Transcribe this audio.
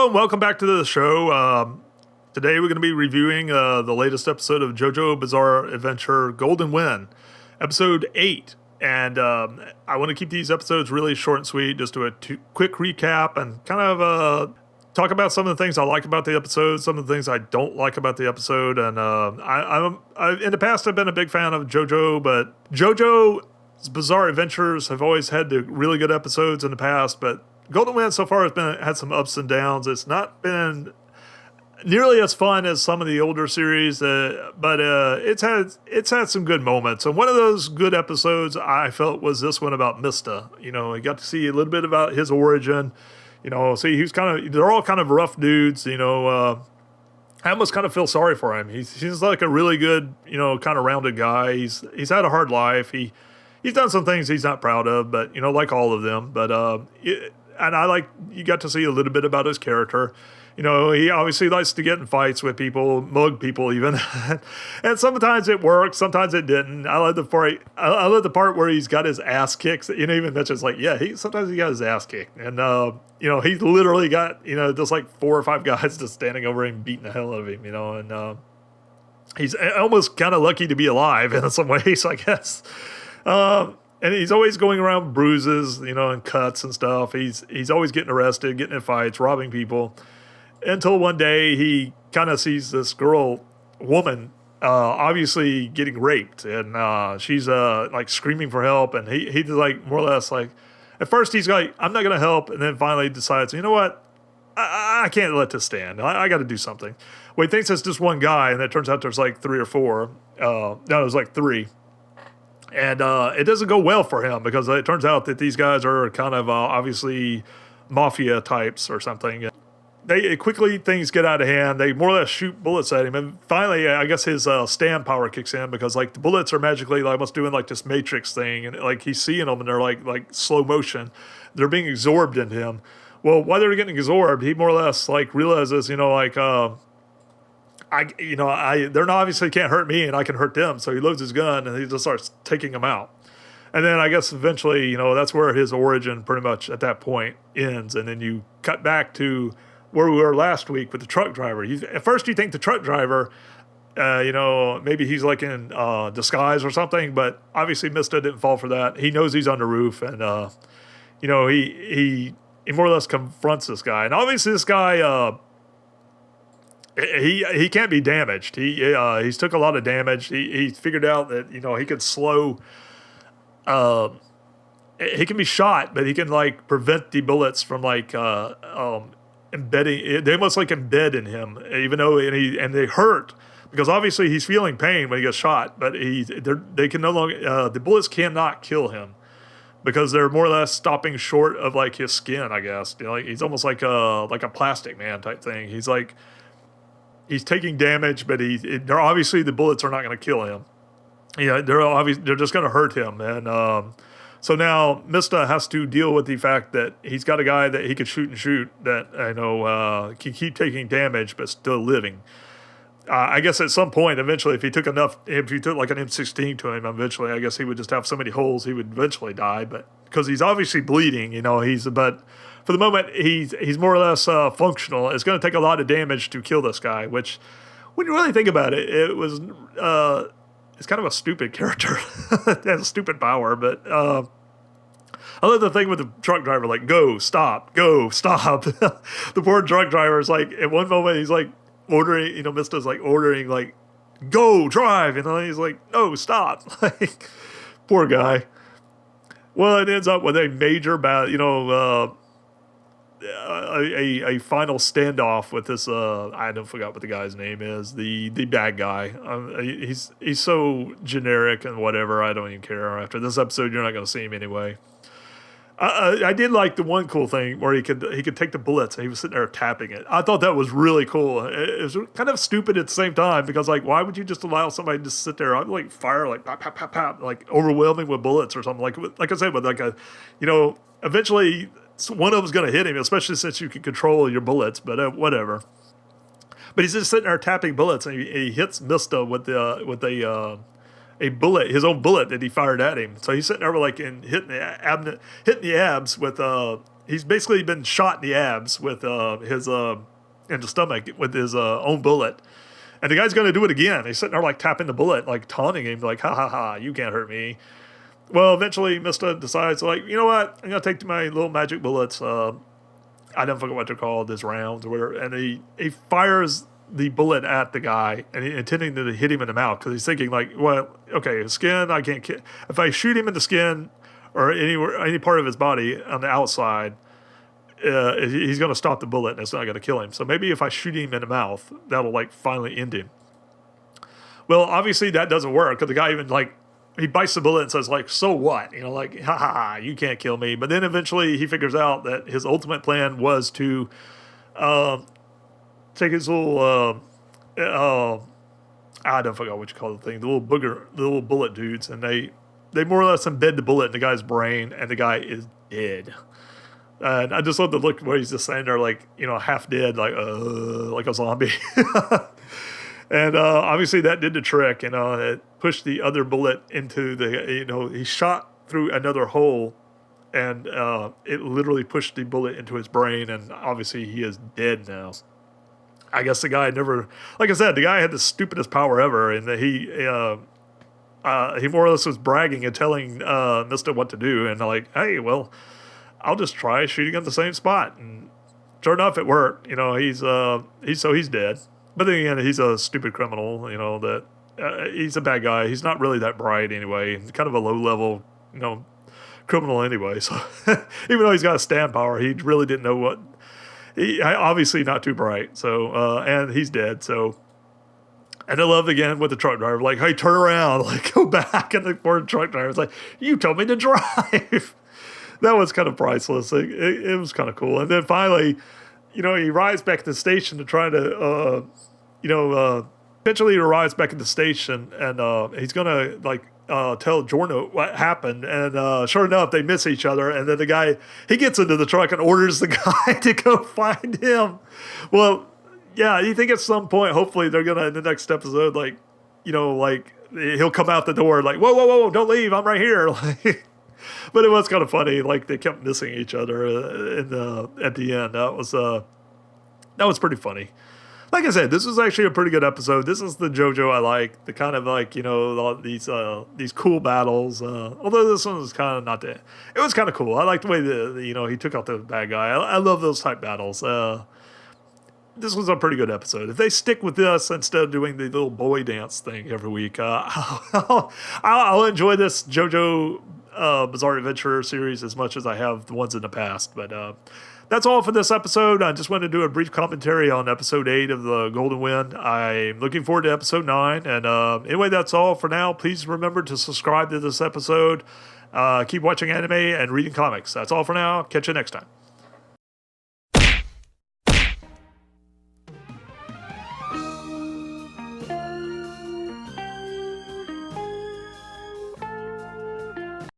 Hello and welcome back to the show. Today we're going to be reviewing the latest episode of JoJo Bizarre Adventure Golden Wind, episode 8. And I want to keep these episodes really short and sweet, just do a quick recap and kind of talk about some of the things I like about the episode, some of the things I don't like about the episode. And in the past, I've been a big fan of JoJo, but JoJo's Bizarre Adventures have always had the really good episodes in the past, but Golden Wind so far has had some ups and downs. It's not been nearly as fun as some of the older series, but it's had some good moments. And one of those good episodes I felt was this one about Mista. You know, I got to see a little bit about his origin. You know, see, they're all kind of rough dudes. You know, I almost kind of feel sorry for him. He's like a really good, you know, kind of rounded guy. He's had a hard life. He's done some things he's not proud of, but you know, like all of them. But and you got to see a little bit about his character. You know, he obviously likes to get in fights with people, mug people even. And sometimes it works, sometimes it didn't. I love the part where he's got his ass kicked. You know, even mentions like, yeah, sometimes he got his ass kicked. And, you know, he's literally got, you know, just like 4 or 5 guys just standing over him, beating the hell out of him, you know. And he's almost kind of lucky to be alive in some ways, I guess. And he's always going around with bruises, you know, and cuts and stuff. He's always getting arrested, getting in fights, robbing people. Until one day he kind of sees this woman, obviously getting raped. And she's like screaming for help. And he's like more or less like, at first he's like, I'm not going to help. And then finally decides, you know what? I can't let this stand. I got to do something. Well, he thinks it's just one guy. And it turns out there's like 3 or 4. No, it was like 3. And it doesn't go well for him because it turns out that these guys are kind of obviously mafia types or something. Quickly things get out of hand. They more or less shoot bullets at him. And finally, I guess his stand power kicks in because like the bullets are magically like almost doing like this Matrix thing. And like he's seeing them and they're like slow motion. They're being absorbed into him. Well, while they're getting absorbed, he more or less like realizes, you know, like, they're not obviously can't hurt me and I can hurt them. So he loads his gun and he just starts taking them out. And then I guess eventually, you know, that's where his origin pretty much at that point ends. And then you cut back to where we were last week with the truck driver. At first you think the truck driver, you know, maybe he's like in disguise or something, but obviously Mista didn't fall for that. He knows he's on the roof and, you know, he more or less confronts this guy. And obviously this guy, he can't be damaged. He's took a lot of damage. He figured out that, you know, he could slow. He can be shot, but he can like prevent the bullets from like embedding. They almost like embed in him, even though and they hurt because obviously he's feeling pain when he gets shot. But they can no longer. The bullets cannot kill him because they're more or less stopping short of like his skin. I guess, you know, like he's almost like a plastic man type thing. He's like. He's taking damage, but they're obviously the bullets are not going to kill him. Yeah, they're just going to hurt him, and so now Mista has to deal with the fact that he's got a guy that he could shoot that I know can keep taking damage but still living. I guess at some point, eventually, if he took like an M16 to him, eventually, I guess he would just have so many holes he would eventually die. But because he's obviously bleeding, you know, but. For the moment, he's more or less functional. It's going to take a lot of damage to kill this guy, which, when you really think about it, it's kind of a stupid character. It has a stupid power, but I love the thing with the truck driver, like, go, stop. The poor truck driver is like, at one moment, he's like ordering, you know, Mista's like ordering, like, go, drive. And then he's like, no, stop. Like, poor guy. Well, it ends up with a major battle, you know, a final standoff with this I don't forgot what the guy's name is, the bad guy. He's so generic and whatever, I don't even care. After this episode you're not going to see him anyway. I did like the one cool thing where he could take the bullets and he was sitting there tapping it. I thought that was really cool. It was kind of stupid at the same time because like why would you just allow somebody to just sit there like fire like pop pop pop pop like overwhelming with bullets or something like I said with like a, you know, eventually one of them's going to hit him, especially since you can control your bullets, but whatever. But he's just sitting there tapping bullets, and he hits Mista with a bullet, his own bullet that he fired at him. So he's sitting there like hitting the abs with he's basically been shot in the abs with his in the stomach with his own bullet. And the guy's going to do it again. He's sitting there like tapping the bullet, like taunting him, like, ha ha ha, you can't hurt me. Well, eventually Mista decides, like, you know what? I'm going to take my little magic bullets. I don't forget what they're called, his rounds or whatever. And he fires the bullet at the guy, and intending to hit him in the mouth, because he's thinking, like, well, okay, his skin, I can't kill. If I shoot him in the skin or any part of his body on the outside, he's going to stop the bullet and it's not going to kill him. So maybe if I shoot him in the mouth, that'll like finally end him. Well, obviously that doesn't work, because the guy even like, he bites the bullet and says like, so what? You know, like, ha ha ha, you can't kill me. But then eventually he figures out that his ultimate plan was to take his little, I don't forget what you call the thing, the little bullet dudes, and they more or less embed the bullet in the guy's brain, and the guy is dead. And I just love the look where he's just standing there, like, you know, half dead, like a zombie. And obviously that did the trick. You know, it pushed the other bullet into the, you know, he shot through another hole, and it literally pushed the bullet into his brain. And obviously he is dead now. I guess the guy never, like I said, the guy had the stupidest power ever, and he more or less was bragging and telling Mista what to do, and like, hey, well, I'll just try shooting at the same spot. And sure enough, it worked. You know, he's dead. But then again, he's a stupid criminal, you know, that he's a bad guy. He's not really that bright anyway. He's kind of a low-level, you know, criminal anyway. So even though he's got a stand power, he really didn't know what, obviously not too bright. So, and he's dead. So, and I love again with the truck driver, like, hey, turn around, like, go back. And the poor truck driver was like, you told me to drive. That was kind of priceless. It was kind of cool. And then finally, you know, he arrives back at the station to try to, eventually he arrives back at the station, and he's going to, like, tell Giorno what happened. And sure enough, they miss each other. And then the guy, he gets into the truck and orders the guy to go find him. Well, yeah, you think at some point, hopefully they're going to, in the next episode, like, you know, like, he'll come out the door, like, whoa, whoa, whoa, don't leave, I'm right here. Like, but it was kind of funny. Like, they kept missing each other at the end. That was pretty funny. Like I said, this was actually a pretty good episode. This is the JoJo I like. The kind of, like, you know, these cool battles. Although this one was kind of not that. It was kind of cool. I like the way you know, he took out the bad guy. I love those type battles. This was a pretty good episode. If they stick with this instead of doing the little boy dance thing every week, I'll enjoy this JoJo Bizarre Adventure series as much as I have the ones in the past. But that's all for this episode. I just wanted to do a brief commentary on episode 8 of the Golden Wind. I'm looking forward to episode 9. And anyway, that's all for now. Please remember to subscribe to this episode. Keep watching anime and reading comics. That's all for now. Catch you next time.